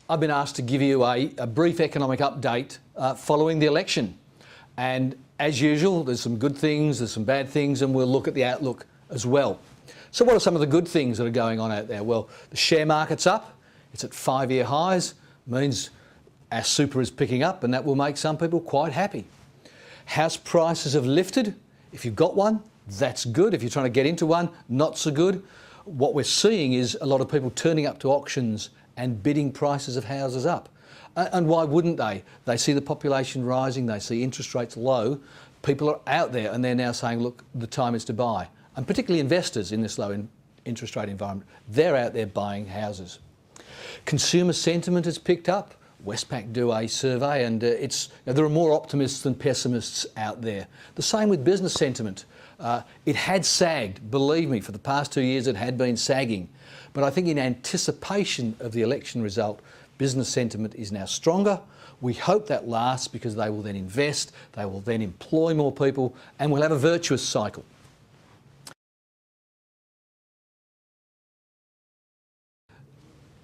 I've been asked to give you a brief economic update following the election. And as usual, there's some good things, there's some bad things, and we'll look at the outlook as well. So what are some of the good things that are going on out there? Well, the share market's up. It's at 5-year highs. Means our super is picking up, and that will make some people quite happy. House prices have lifted. If you've got one, that's good. If you're trying to get into one, not so good. What we're seeing is a lot of people turning up to auctions and bidding prices of houses up. And why wouldn't they? They see the population rising, they see interest rates low. People are out there and they're now saying, look, the time is to buy. And particularly investors in this low interest rate environment, they're out there buying houses. Consumer sentiment has picked up. Westpac do a survey and there are more optimists than pessimists out there. The same with business sentiment. It had sagged, believe me, for the past 2 years it had been sagging. But I think in anticipation of the election result, business sentiment is now stronger. We hope that lasts because they will then invest, they will then employ more people, and we'll have a virtuous cycle.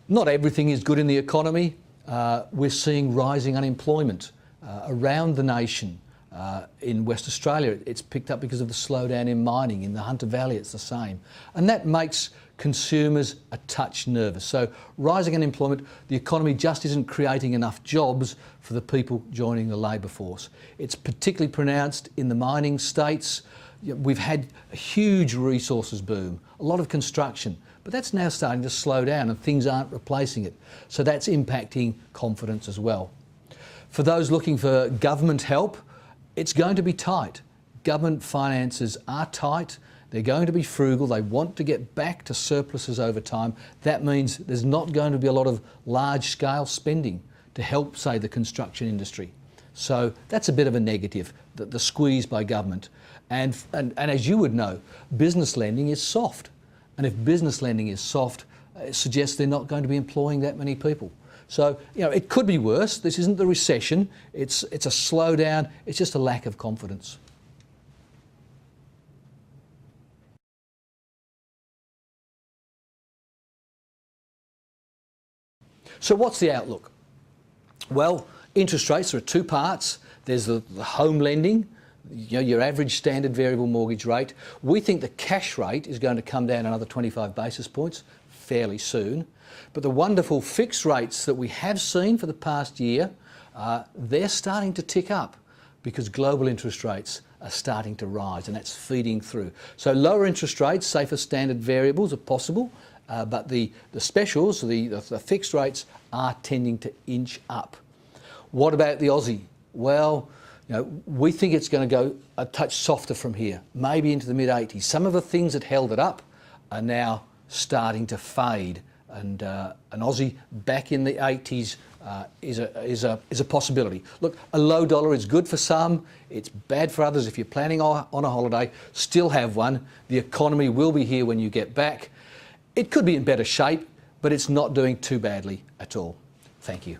Not everything is good in the economy. We're seeing rising unemployment around the nation. In West Australia, it's picked up because of the slowdown in mining. In the Hunter Valley, it's the same. And that makes consumers a touch nervous. So rising unemployment, the economy just isn't creating enough jobs for the people joining the labour force. It's particularly pronounced in the mining states. We've had a huge resources boom, a lot of construction, but that's now starting to slow down and things aren't replacing it. So that's impacting confidence as well. For those looking for government help, it's going to be tight. Government finances are tight. They're going to be frugal. They want to get back to surpluses over time. That means there's not going to be a lot of large-scale spending to help, say, the construction industry. So that's a bit of a negative, the squeeze by government. And as you would know, business lending is soft. And if business lending is soft, it suggests they're not going to be employing that many people. So, it could be worse. This isn't the recession. It's a slowdown. It's just a lack of confidence. So what's the outlook? Well, interest rates are at two parts. There's the home lending, your average standard variable mortgage rate. We think the cash rate is going to come down another 25 basis points fairly soon. But the wonderful fixed rates that we have seen for the past year, they're starting to tick up because global interest rates are starting to rise and that's feeding through. So lower interest rates, say for standard variables, are possible, but the specials, the fixed rates, are tending to inch up. What about the Aussie? Well, we think it's going to go a touch softer from here, maybe into the mid-80s. Some of the things that held it up are now starting to fade. And an Aussie back in the 80s is a possibility. Look, a low dollar is good for some, it's bad for others. If you're planning on a holiday, still have one. The economy will be here when you get back. It could be in better shape, but it's not doing too badly at all. Thank you.